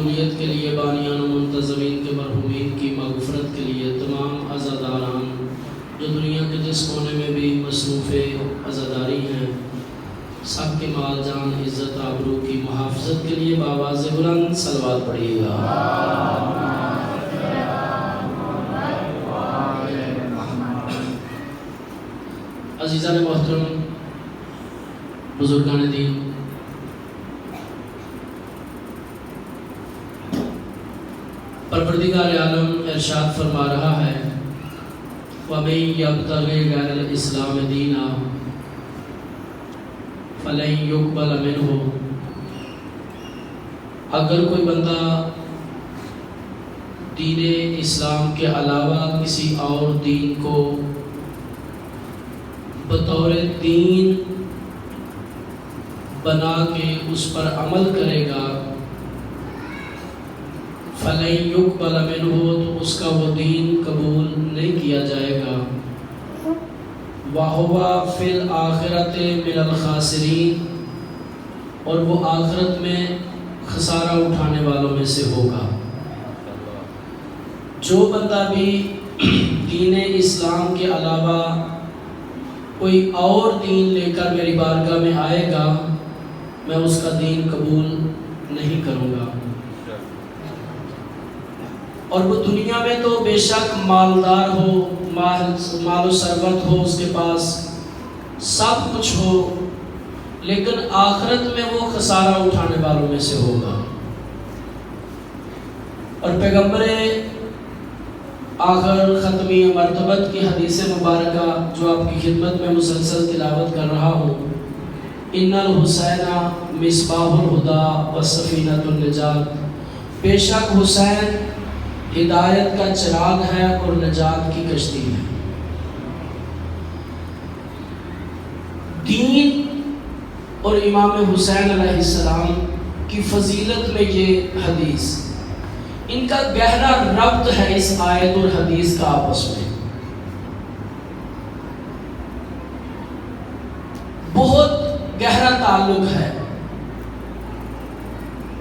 معمولیت کے لیے بانیان و منتظمین کے مرحومین کی مغفرت کے لیے تمام عزاداران جو دنیا کے جس کونے میں بھی مصروف عزاداری ہیں سب کے مال جان عزت آبرو کی محافظت کے لیے بآواز بلند صلوات پڑھیے گا۔ عزیزان محترم، بزرگان دین، پروردگار عالم ارشاد فرما رہا ہے وَمَن يَبْتَغِ غَيْرَ الْإِسْلَامِ دِينًا فَلَن يُقْبَلَ مِنْهُ۔ اگر کوئی بندہ دین اسلام کے علاوہ کسی اور دین کو بطور دین بنا کے اس پر عمل کرے گا فَلَن يُقْبَلَ مِنْهُ، تو اس کا وہ دین قبول نہیں کیا جائے گا۔ وَهُوَ فِي الْآخِرَةِ مِنَ الْخَاسِرِينَ، اور وہ آخرت میں خسارہ اٹھانے والوں میں سے ہوگا۔ جو بندہ بھی دین اسلام کے علاوہ کوئی اور دین لے کر میری بارگاہ میں آئے گا میں اس کا دین قبول نہیں کروں گا۔ اور وہ دنیا میں تو بے شک مالدار ہو، مال و ثروت ہو، اس کے پاس سب کچھ ہو، لیکن آخرت میں وہ خسارہ اٹھانے والوں میں سے ہوگا۔ اور پیغمبر آخر ختمی مرتبت کی حدیث مبارکہ جو آپ کی خدمت میں مسلسل تلاوت کر رہا ہوں، ان الحسین مصباح الہدی و سفینۃ النجات، بے شک حسین ہدایت کا چراغ ہے اور نجات کی کشتی ہے۔ دین اور امام حسین علیہ السلام کی فضیلت میں یہ حدیث، ان کا گہرا ربط ہے اس آیت اور حدیث کا آپس میں، بہت گہرا تعلق ہے۔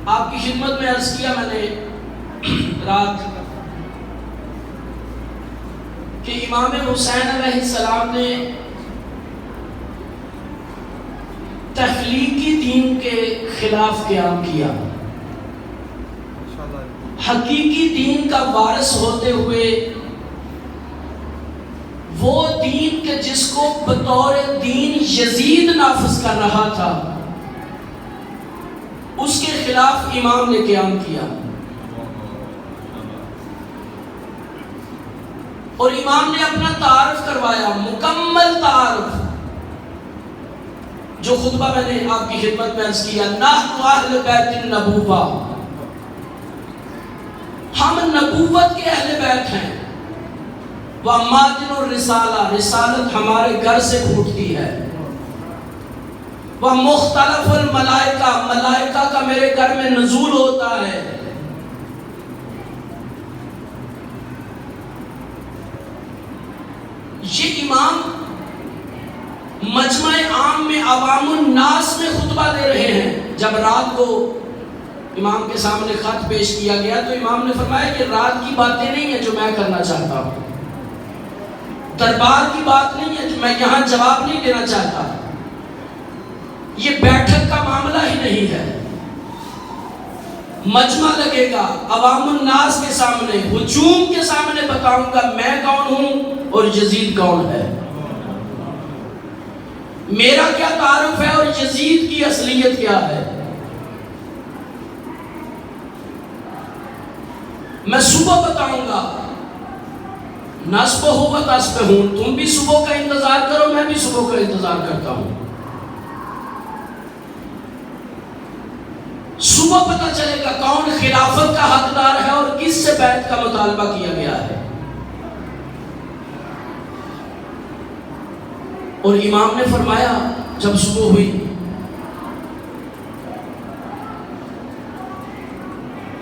آپ کی خدمت میں عرض کیا میں نے رات کہ امام حسین علیہ السلام نے تخلیقی دین کے خلاف قیام کیا، حقیقی دین کا وارث ہوتے ہوئے وہ دین کے جس کو بطور دین یزید نافذ کر رہا تھا اس کے خلاف امام نے قیام کیا، اور امام نے اپنا تعارف کروایا، مکمل تعارف، جو خطبہ میں نے آپ کی خدمت میں عرض کیا، نحن اہل بیت النبوہ، ہم نبوت کے اہل بیت ہیں، وَمَادِنُ الرِّسَالَہ، رسالت ہمارے گھر سے پھوٹتی ہے، وَمُخْتَلَفُ الْمَلَائِکَہ، ملائکہ کا میرے گھر میں نزول ہوتا ہے۔ یہ امام مجمع عام میں عوام الناس میں خطبہ دے رہے ہیں۔ جب رات کو امام کے سامنے خط پیش کیا گیا تو امام نے فرمایا کہ رات کی باتیں نہیں ہیں جو میں کرنا چاہتا ہوں، دربار کی بات نہیں ہے جو میں یہاں جواب نہیں دینا چاہتا، یہ بیٹھک کا معاملہ ہی نہیں ہے، مجمع لگے گا عوام الناس کے سامنے، ہجوم کے سامنے بتاؤں گا میں کون ہوں اور یزید کون ہے، میرا کیا تعارف ہے اور یزید کی اصلیت کیا ہے۔ میں صبح بتاؤں گا، نصبہ و تصبح، تم بھی صبح کا انتظار کرو، میں بھی صبح کا انتظار کرتا ہوں۔ صبح پتہ چلے گا کون خلافت کا حقدار ہے اور کس سے بیعت کا مطالبہ کیا گیا ہے۔ اور امام نے فرمایا جب صبح ہوئی،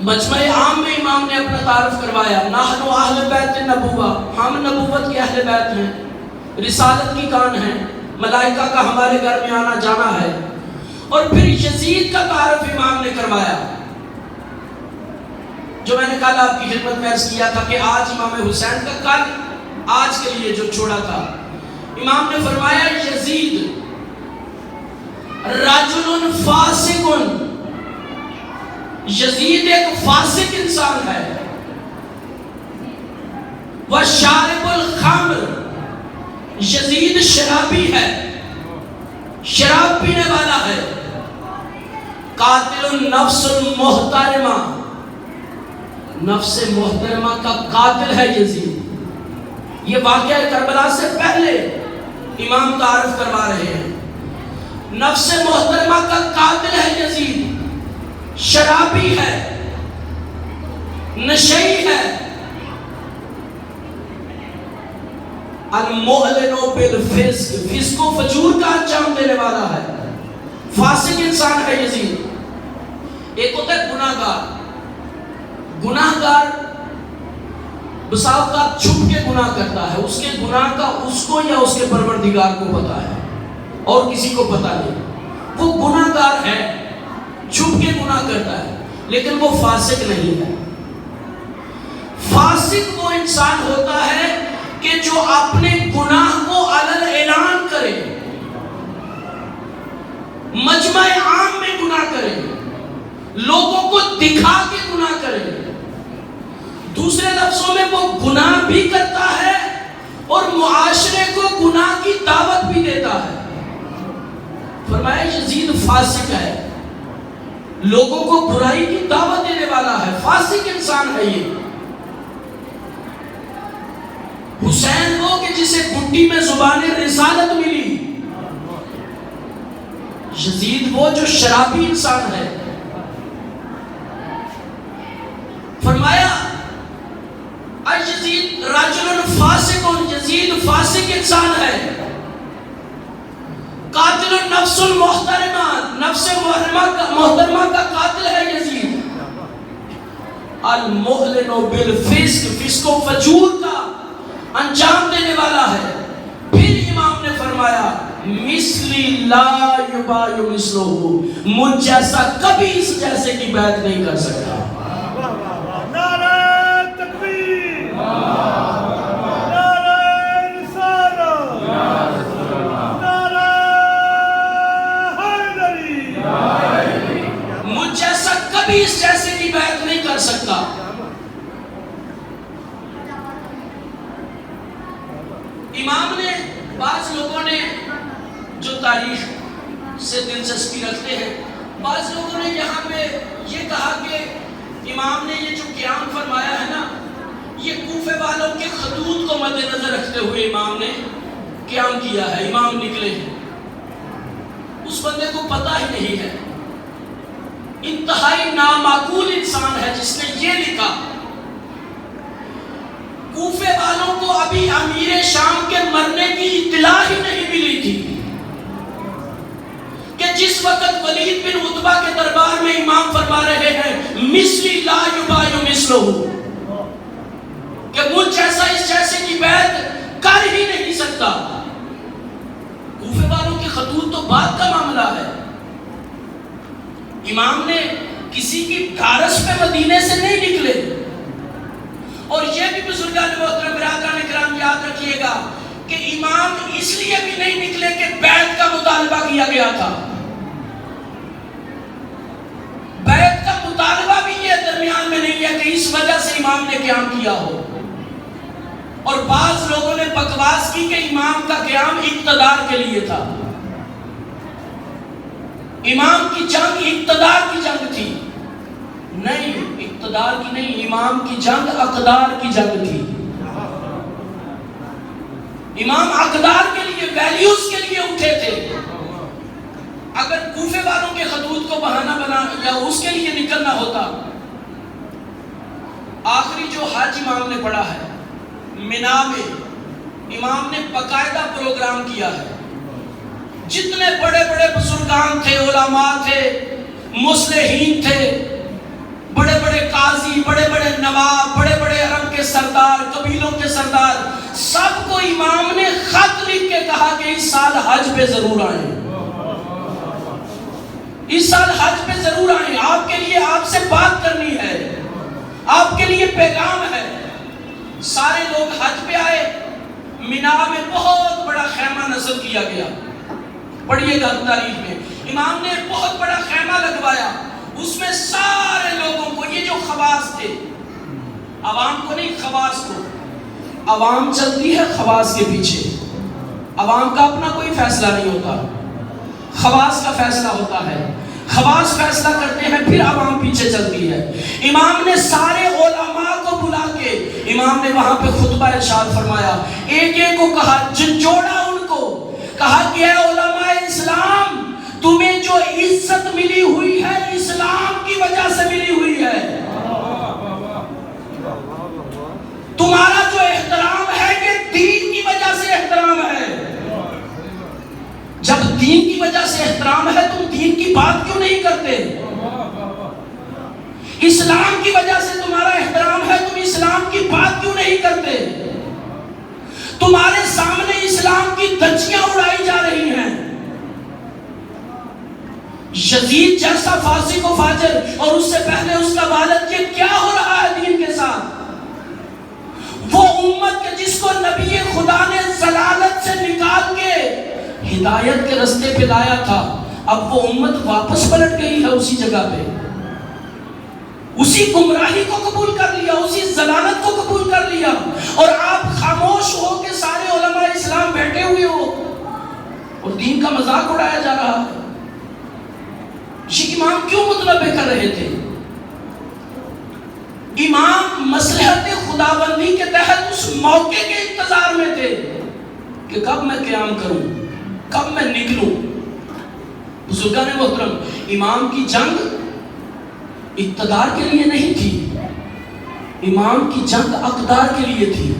مجمع عام میں امام نے اپنا تعارف کروایا، نحن اہل بیت النبوہ، ہم نبوت کے اہل بیت ہیں، رسالت کی کان ہیں، ملائکہ کا ہمارے گھر میں آنا جانا ہے۔ اور پھر یزید کا تعارف امام نے کروایا، جو میں نے کل آپ کی خدمت میں عرض کیا تھا کہ آج امام حسین کا کل آج کے لیے جو چھوڑا تھا، امام نے فرمایا یزید رجل فاسق، یزید ایک فاسق انسان ہے، وشارب الخمر، یزید شرابی ہے، شراب پینے والا ہے، قاتل النفس المحترمہ، نفس محترمہ کا قاتل ہے یزید۔ یہ واقعہ کربلا سے پہلے امام تعارف کروا رہے ہیں، نفس محترمہ کا قاتل ہے یزید، شرابی ہے، نشئی ہے، المعلن بالفسق، فسق و فجور کا انجام دینے والا ہے، فاسق انسان ہے یزید۔ ایک ہوتا ہے گناہگار، گناہگار بسا اوقات چھپ کے گناہ کرتا ہے، اس کے گناہ کا اس کو یا اس کے پروردگار کو پتا ہے اور کسی کو پتا نہیں، وہ گناہگار ہے، چھپ کے گناہ کرتا ہے، لیکن وہ فاسق نہیں ہے۔ فاسق وہ انسان ہوتا ہے کہ جو اپنے گناہ کو علن اعلان کرے، مجمع عام میں گناہ کرے، لوگوں کو دکھا کے گناہ کرے، دوسرے لفظوں میں وہ گناہ بھی کرتا ہے اور معاشرے کو گناہ کی دعوت بھی دیتا ہے۔ فرمایا یزید فاسق ہے، لوگوں کو برائی کی دعوت دینے والا ہے، فاسق انسان ہے یہ۔ حسین وہ کہ جسے گھٹی میں زبان رسالت ملی، یزید وہ جو شرابی انسان ہے۔ فرمایا یزید رجل فاسق، یزید فاسق انسان ہے، قاتل النفس المحترمہ، نفس محترمہ کا قاتل ہے یزید، المعلن بالفسق، فسق و فجور کا انجام دینے والا ہے۔ پھر امام نے فرمایا مثلی لا یبای مثلہ، مجھ جیسا کبھی اس جیسے کی بیعت نہیں کر سکتا۔ مجھ جیسا کبھی اس جیسے کی بیعت نہیں کر سکتا۔ امام نے، بعض لوگوں نے جو تاریخ سے دلچسپی رکھتے ہیں، بعض لوگوں نے یہاں پہ یہ کہا کہ امام نے یہ جو قیام فرمایا ہے نا، یہ کوفے والوں کے خطوط کو مد نظر رکھتے ہوئے امام نے قیام کیا ہے، امام نکلے ہیں۔ اس بندے کو پتہ ہی نہیں ہے، انتہائی نامعقول انسان ہے جس نے یہ لکھا۔ کوفے والوں کو ابھی امیر شام کے مرنے کی اطلاع ہی نہیں ملی تھی کہ جس وقت ولید بن عتبہ کے دربار میں امام فرما رہے ہیں مثلی لا یبای مثلہ، کہ مجھ جیسا اس جیسے کی بیعت کر ہی نہیں سکتا۔ کوفے والوں کے خطوط تو بعد کا معاملہ ہے، امام نے کسی کی ڈھارس پہ مدینے سے نہیں نکلے۔ اور یہ بھی بزرگان محترم برادران کرام یاد رکھیے گا کہ امام اس لیے بھی نہیں نکلے کہ بیعت کا مطالبہ کیا گیا تھا، بیعت کا مطالبہ بھی یہ درمیان میں نہیں ہے کہ اس وجہ سے امام نے قیام کیا ہو۔ اور بعض لوگوں نے بکواس کی کہ امام کا قیام اقتدار کے لیے تھا، امام کی جنگ اقتدار کی جنگ تھی۔ نہیں، اقتدار کی نہیں، امام کی جنگ اقدار کی جنگ تھی۔ امام اقدار کے لیے، ویلیوز کے لیے اٹھے تھے۔ اگر کوفے والوں کے خطوط کو بہانہ بنا یا اس کے لیے نکلنا ہوتا، آخری جو حج امام نے پڑھا ہے منا میں، امام نے باقاعدہ پروگرام کیا ہے، جتنے بڑے بڑے بزرگان تھے، علماء تھے، مصلحین تھے، بڑے بڑے قاضی، بڑے بڑے نواب، بڑے بڑے عرب کے سردار، قبیلوں کے سردار، سب کو امام نے خط لکھ کے کہا کہ اس سال حج پہ ضرور آئیں، اس سال حج پہ ضرور آئیں، آپ کے لیے آپ سے بات کرنی ہے، پیغام ہے. سارے لوگ حج پہ آئے, مینا میں بہت بڑا خیمہ نصب کیا گیا. پڑھیے گا تاریخ میں, امام نے بہت بڑا خیمہ لگوایا, اس میں سارے لوگوں کو, یہ جو خواص تھے, عوام کو نہیں, خواص کو. عوام چلتی ہے خواص کے پیچھے, عوام کا اپنا کوئی فیصلہ نہیں ہوتا, خواص کا فیصلہ ہوتا ہے. خواص فیصلہ کرتے ہیں, پھر عوام پیچھے چلتی ہے. امام نے سارے علماء کو بلا کے امام نے وہاں پہ خطبہ ارشاد فرمایا. ایک ایک کو کہا, جوڑا ان کو, کہا کہ اے علماء اسلام, تمہیں جو عزت ملی ہوئی ہے اسلام کی وجہ سے ملی ہوئی ہے. تمہارا جو احترام ہے یہ دین کی وجہ سے احترام ہے. جب دین کی وجہ سے احترام ہے, تم دین کی بات کیوں نہیں کرتے؟ اسلام کی وجہ سے تمہارا احترام ہے, تم اسلام کی بات کیوں نہیں کرتے؟ تمہارے سامنے اسلام کی دھجیاں اڑائی جا رہی ہیں. یزید جیسا فاسق و فاجر, اور اس سے پہلے اس کا والد, یہ کیا ہو رہا ہے دین کے ساتھ؟ وہ امت کے جس کو نبی خدا نے ضلالت سے نکال کے ہدایت کے رستے پہ لایا تھا, اب وہ امت واپس پلٹ گئی ہے اسی جگہ پہ. اسی گمراہی کو قبول کر لیا, اسی ضلالت کو قبول کر لیا, اور آپ خاموش ہو کے سارے علماء اسلام بیٹھے ہوئے ہو اور دین کا مذاق اڑایا جا رہا ہے. یہ امام کیوں مطلبے کر رہے تھے؟ امام مصلحت خداوندی کے تحت اس موقع کے انتظار میں تھے کہ کب میں قیام کروں, کب میں نکلوں. بزرگان محترم, امام کی جنگ اقتدار کے لیے نہیں تھی, امام کی جنگ اقدار کے لیے تھی.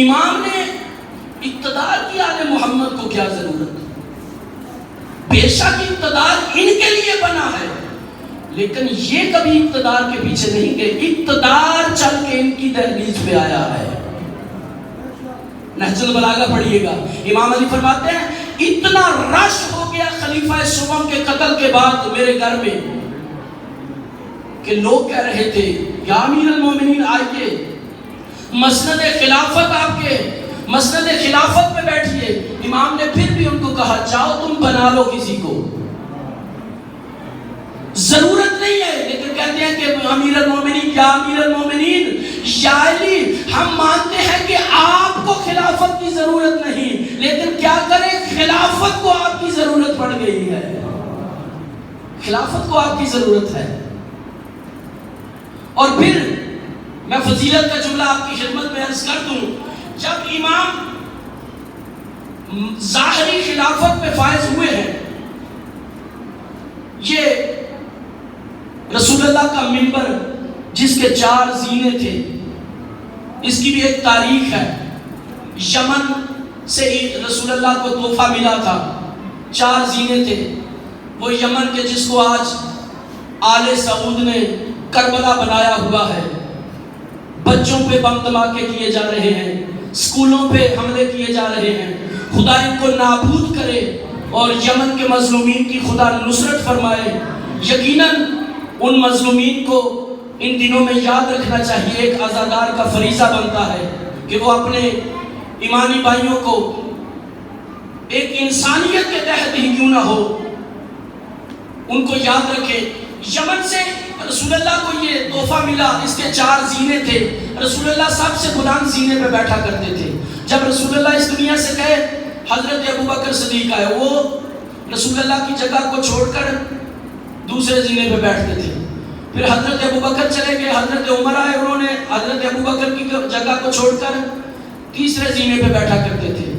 امام نے اقتدار کی آل محمد کو کیا ضرورت؟ بے شک اقتدار ان کے لیے بنا ہے, لیکن یہ کبھی اقتدار کے پیچھے نہیں گئے, اقتدار چل کے ان کی دہلیز پہ آیا ہے. نہج البلاغہ پڑھیے گا, امام علی فرماتے ہیں اتنا رش ہو گیا خلیفہ سوم کے قتل کے بعد میرے گھر میں کہ لوگ کہہ رہے تھے یا امیر المومنین آئیے, مسند خلافت آپ کے مسند خلافت پہ بیٹھیے. امام نے پھر بھی ان کو کہا جاؤ تم بنا لو کسی کو, ضرورت نہیں ہے. لیکن کہتے ہیں کہ امیر المومنین, یا امیر المومنین, یا علی, ہم مانتے ہیں کہ آپ کو خلافت کی ضرورت نہیں, لیکن کیا کریں, خلافت کو آپ کی ضرورت پڑ گئی ہے, خلافت کو آپ کی ضرورت ہے. اور پھر میں فضیلت کا جملہ آپ کی خدمت میں عرض کر دوں, جب امام ظاہری خلافت پہ فائز ہوئے ہیں, یہ رسول اللہ کا منبر جس کے 4 زینے تھے, اس کی بھی ایک تاریخ ہے. یمن سے رسول اللہ کو تحفہ ملا تھا, 4 زینے تھے. وہ یمن کے جس کو آج آل سعود نے کربلا بنایا ہوا ہے, بچوں پہ بم دھماکے کیے جا رہے ہیں, اسکولوں پہ حملے کیے جا رہے ہیں. خدا ان کو نابود کرے اور یمن کے مظلومین کی خدا نصرت فرمائے. یقیناً ان مظلومین کو ان دنوں میں یاد رکھنا چاہیے, ایک عزادار کا فریضہ بنتا ہے کہ وہ اپنے ایمانی بھائیوں کو ایک انسانیت کے تحت ہی کیوں نہ ہو ان کو یاد رکھے. یمن سے رسول اللہ کو یہ تحفہ ملا, اس کے 4 زینے تھے. رسول اللہ سب سے بلند زینے پہ بیٹھا کرتے تھے. جب رسول اللہ اس دنیا سے گئے, حضرت ابوبکر صدیق آئے, وہ رسول اللہ کی جگہ کو چھوڑ کر دوسرے زینے پہ بیٹھتے تھے. پھر حضرت ابوبکر چلے گئے, حضرت عمر آئے, انہوں نے حضرت ابوبکر کی جگہ کو چھوڑ کر تیسرے زینے پہ بیٹھا کرتے تھے.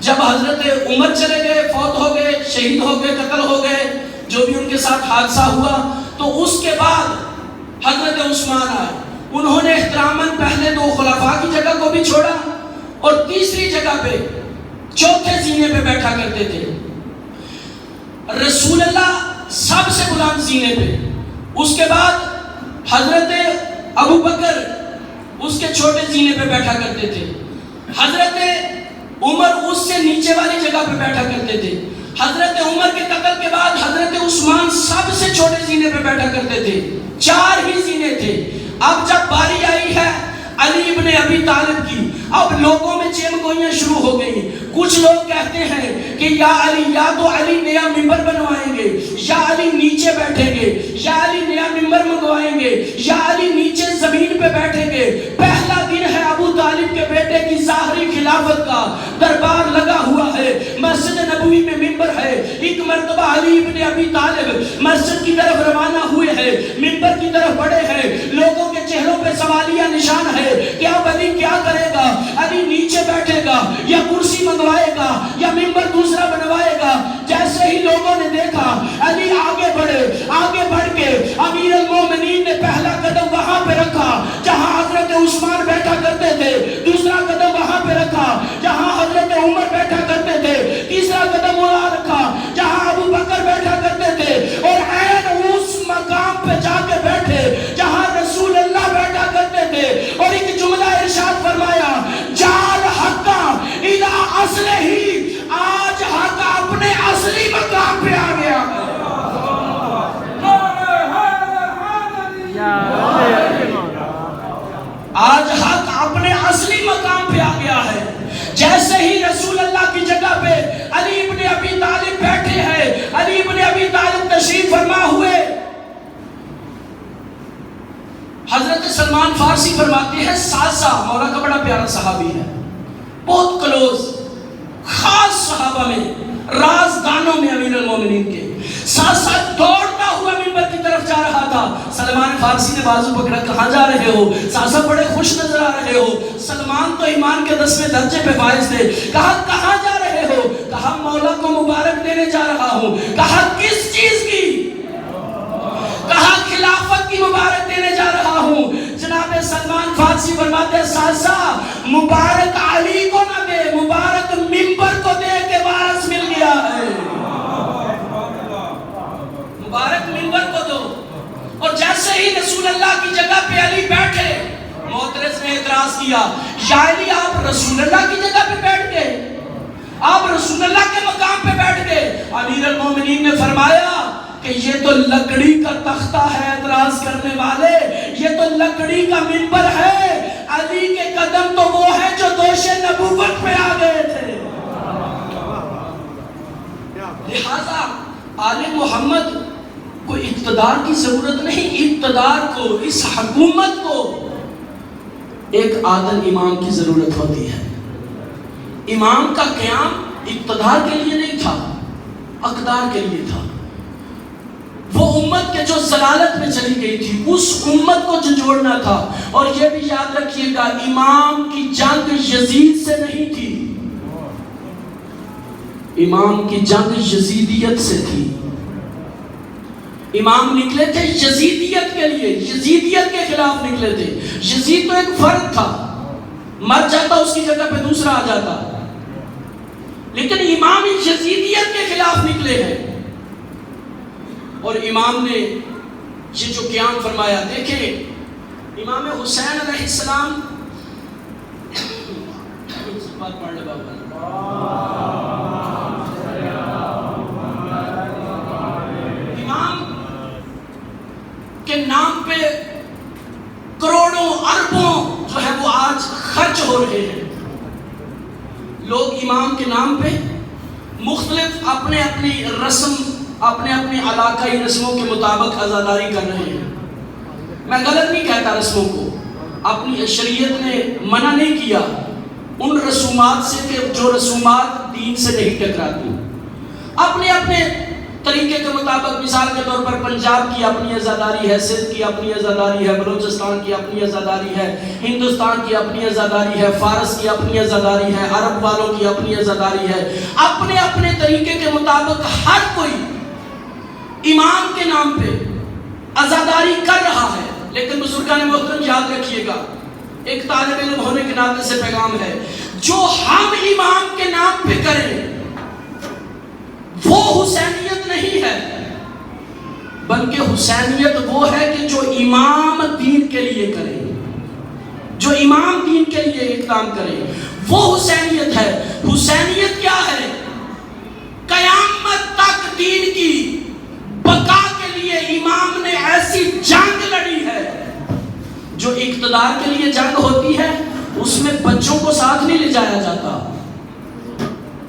جب حضرت عمر چلے گئے, فوت ہو گئے, شہید ہو گئے, قتل ہو گئے, جو بھی ان کے ساتھ حادثہ ہوا, تو اس کے بعد حضرت عثمان آئے, انہوں نے احتراماً پہلے 2 خلفاء کی جگہ کو بھی چھوڑا اور تیسری جگہ پہ 4تھے زینے پہ بیٹھا کرتے تھے. رسول اللہ سب سے بلند زینے پہ, اس کے بعد حضرت ابوبکر اس کے چھوٹے زینے پہ بیٹھا کرتے تھے, حضرت عمر اس سے نیچے والی جگہ پہ بیٹھا کرتے تھے. حضرت عمر کے قتل کے بعد حضرت عثمان سب سے چھوٹے زینے پہ بیٹھا کرتے تھے. 4 ہی زینے تھے. اب جب باری آئی ہے علی ابن ابی طالب کی، اب لوگوں میں چیم گوئیاں شروع ہو گئی. کچھ لوگ کہتے ہیں کہ یا علی، یا تو علی نیا ممبر بنوائیں گے، یا علی نیچے بیٹھیں گے، یا علی نیا ممبر منگوائیں گے، یا علی نیچے زمین پہ بیٹھیں گے. پہلا دن ہے ابو طالب کے بیٹے کی ظاہری خلافت کا، دربار لگا ہوا ہے، مسجد نبوی میں ممبر ہے. ایک مرتبہ علی ابن ابی طالب مسجد کی طرف روانہ ہوئے ہیں، ممبر کی طرف بڑھے ہیں. لوگوں کے چہروں پہ سوالیہ نشان ہے کہ اب علی کیا کرے گا؟ علی نیچے بیٹھے گا یا کرسی منگوائے گا یا ممبر دوسرا بنوائے گا؟ جیسے ہی لوگوں نے دیکھا علی آگے بڑھے، آگے بڑھ کے امیر المومنین نے پہلا قدم وہاں پہ رکھا جہاں حضرت عثمان بیٹھا کرتے تھے، دوسرا قدم وہاں پہ رکھا جہاں حضرت عمر بیٹھا کرتے تھے، تیسرا قدم وہاں رکھا جہاں ابو بکر بیٹھا کرتے تھے، اور عین اس مقام پہ جا کے بیٹھے جہاں رسول اللہ بیٹھا کرتے تھے. اور ایک جملہ ارشاد فرمایا، جال حقا الى اصل ہی، آج حق اپنے اصلی مقام پہ آ گیا. آج حق اپنے اصلی مقام پہ آ گیا ہے. جیسے ہی رسول اللہ کی جگہ پہ علی ابن ابی طالب بیٹھے ہیں، علی ابن ابی طالب تشریف فرما ہوئے، حضرت سلمان فارسی فرماتے ہیں ساسا مولا کا بڑا پیارا صحابی ہے، بہت کلوز، خاص صحابہ میں، رازدانوں میں امیر المومنین کے. ساسا دوڑتا ہوا ممبر کی طرف جا رہا تھا. سلمان فارسی نے بازو پکڑا، کہاں جا رہے ہو؟ ساسا بڑے خوش نظر آ رہے ہو. سلمان تو ایمان کے 10ویں درجے پہ فائز تھے. کہا کہاں جا رہے ہو؟ کہا مولا کو مبارک دینے جا رہا ہوں. کہا کس چیز کی؟ کہا خلافت کی مبارک دینے جا رہا ہوں. جناب سلمان فارسی فرماتے ہیں ساسا مبارک علی کو نہ دے، مبارک ممبر کو دے کے وارث مل گیا ہے. مبارک ممبر کو دو. اور جیسے ہی رسول اللہ کی جگہ پہ علی بیٹھے، معترض نے اعتراض کیا، یا علی آپ رسول اللہ کی جگہ پہ بیٹھ گئے، آپ رسول اللہ کے مقام پہ بیٹھ گئے. امیر المومنین نے فرمایا کہ یہ تو لکڑی کا تختہ ہے، اعتراض کرنے والے، یہ تو لکڑی کا ممبر ہے. علی کے قدم تو وہ ہے جو دوش نبوت پہ آ گئے تھے. لہذا آل محمد کو اقتدار کی ضرورت نہیں، اقتدار کو، اس حکومت کو ایک عادل امام کی ضرورت ہوتی ہے. امام کا قیام اقتدار کے لیے نہیں تھا، اقدار کے لیے تھا. وہ امت کے جو ضلالت میں چلی گئی تھی اس امت کو جھنجھوڑنا تھا. اور یہ بھی یاد رکھیے گا امام کی جنگ یزید سے نہیں تھی، امام کی جنگ یزیدیت سے تھی. امام نکلے تھے یزیدیت کے لیے، یزیدیت کے خلاف نکلے تھے. یزید تو ایک فرد تھا، مر جاتا اس کی جگہ پہ دوسرا آ جاتا، لیکن امام یزیدیت کے خلاف نکلے ہیں. اور امام نے یہ جو قیام فرمایا، دیکھیں امام حسین علیہ السلام، امام کے نام پہ کروڑوں اربوں جو ہے وہ آج خرچ ہو رہے ہیں. لوگ امام کے نام پہ مختلف اپنے اپنی رسم، اپنے اپنی علاقائی رسموں کے مطابق عزاداری کر رہے ہیں. میں غلط نہیں کہتا رسموں کو، اپنی شریعت نے منع نہیں کیا ان رسومات سے کہ جو رسومات دین سے نہیں ٹکراتی. اپنے اپنے طریقے کے مطابق، مثال کے طور پر پنجاب کی اپنی عزاداری ہے، سندھ کی اپنی عزاداری ہے، بلوچستان کی اپنی عزاداری ہے، ہندوستان کی اپنی عزاداری ہے، فارس کی اپنی عزاداری ہے، عرب والوں کی اپنی عزاداری ہے. اپنے اپنے طریقے کے مطابق ہر کوئی امام کے نام پہ عزاداری کر رہا ہے. لیکن بزرگان محترم یاد رکھیے گا، ایک طالب علم ہونے کے ناطے سے پیغام ہے، جو ہم امام کے نام پہ کریں وہ حسینیت نہیں ہے، بلکہ حسینیت وہ ہے کہ جو امام دین کے لیے کرے، جو امام دین کے لیے اقدام کرے وہ حسینیت ہے. حسینیت کیا ہے؟ قیامت تک دین کی بقا کے لیے امام نے ایسی جنگ لڑی ہے جو اقتدار کے لیے جنگ ہوتی ہے اس میں بچوں کو ساتھ نہیں لے جایا جاتا.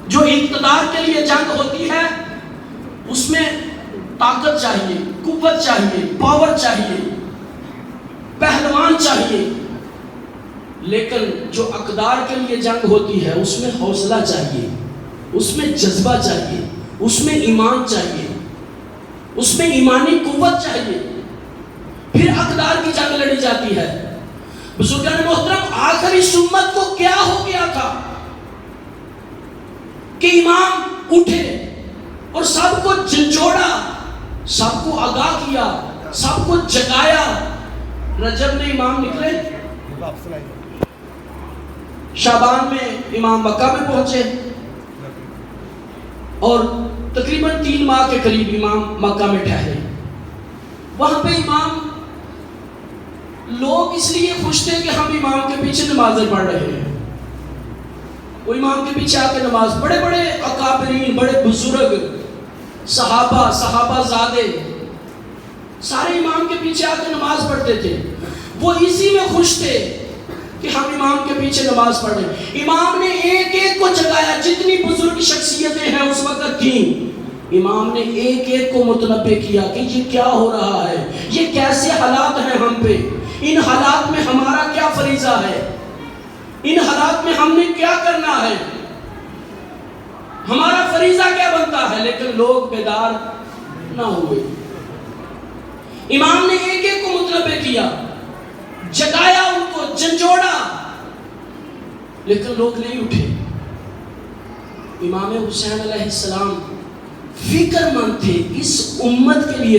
جو اقتدار کے لیے جنگ ہوتی ہے اس میں طاقت چاہیے، قوت چاہیے، پاور چاہیے، پہلوان چاہیے. لیکن جو اقدار کے لیے جنگ ہوتی ہے اس میں حوصلہ چاہیے، اس میں جذبہ چاہیے، اس میں ایمان چاہیے، اس میں ایمانی قوت چاہیے، پھر اقدار کی جنگ لڑی جاتی ہے. بزرگان محترم، آخر اس امت کو کیا ہو گیا تھا کہ امام اٹھے اور سب کو جھنجھوڑا، سب کو آگاہ کیا، سب کو جگایا. رجب میں امام نکلے، شعبان میں امام مکہ میں پہنچے اور تقریباً 3 ماہ کے قریب امام مکہ میں ٹھہرے. وہاں پہ امام، لوگ اس لیے خوش تھے کہ ہم امام کے پیچھے نمازیں پڑھ رہے ہیں. وہ امام کے پیچھے آ کے نماز، بڑے بڑے اکابرین، بڑے بزرگ، صحابہ زادے سارے امام کے پیچھے آ کے نماز پڑھتے تھے. وہ اسی میں خوش تھے کہ ہم امام کے پیچھے نماز پڑھ رہے ہیں. امام نے ایک ایک کو جگایا، جتنی بزرگ شخصیتیں ہیں اس وقت تھیں، امام نے ایک ایک کو متنبہ کیا کہ یہ کیا ہو رہا ہے، یہ کیسے حالات ہیں ہم پہ، ان حالات میں ہمارا کیا فریضہ ہے، ان حالات میں ہم نے کیا کرنا ہے، ہمارا فریضہ کیا بنتا ہے. لیکن لوگ بیدار نہ ہوئے. امام نے ایک ایک کو متنبہ کیا، جگایا، ان کو جھنجھوڑا، لیکن لوگ نہیں اٹھے. امام حسین علیہ السلام فکر مند تھے اس امت کے لیے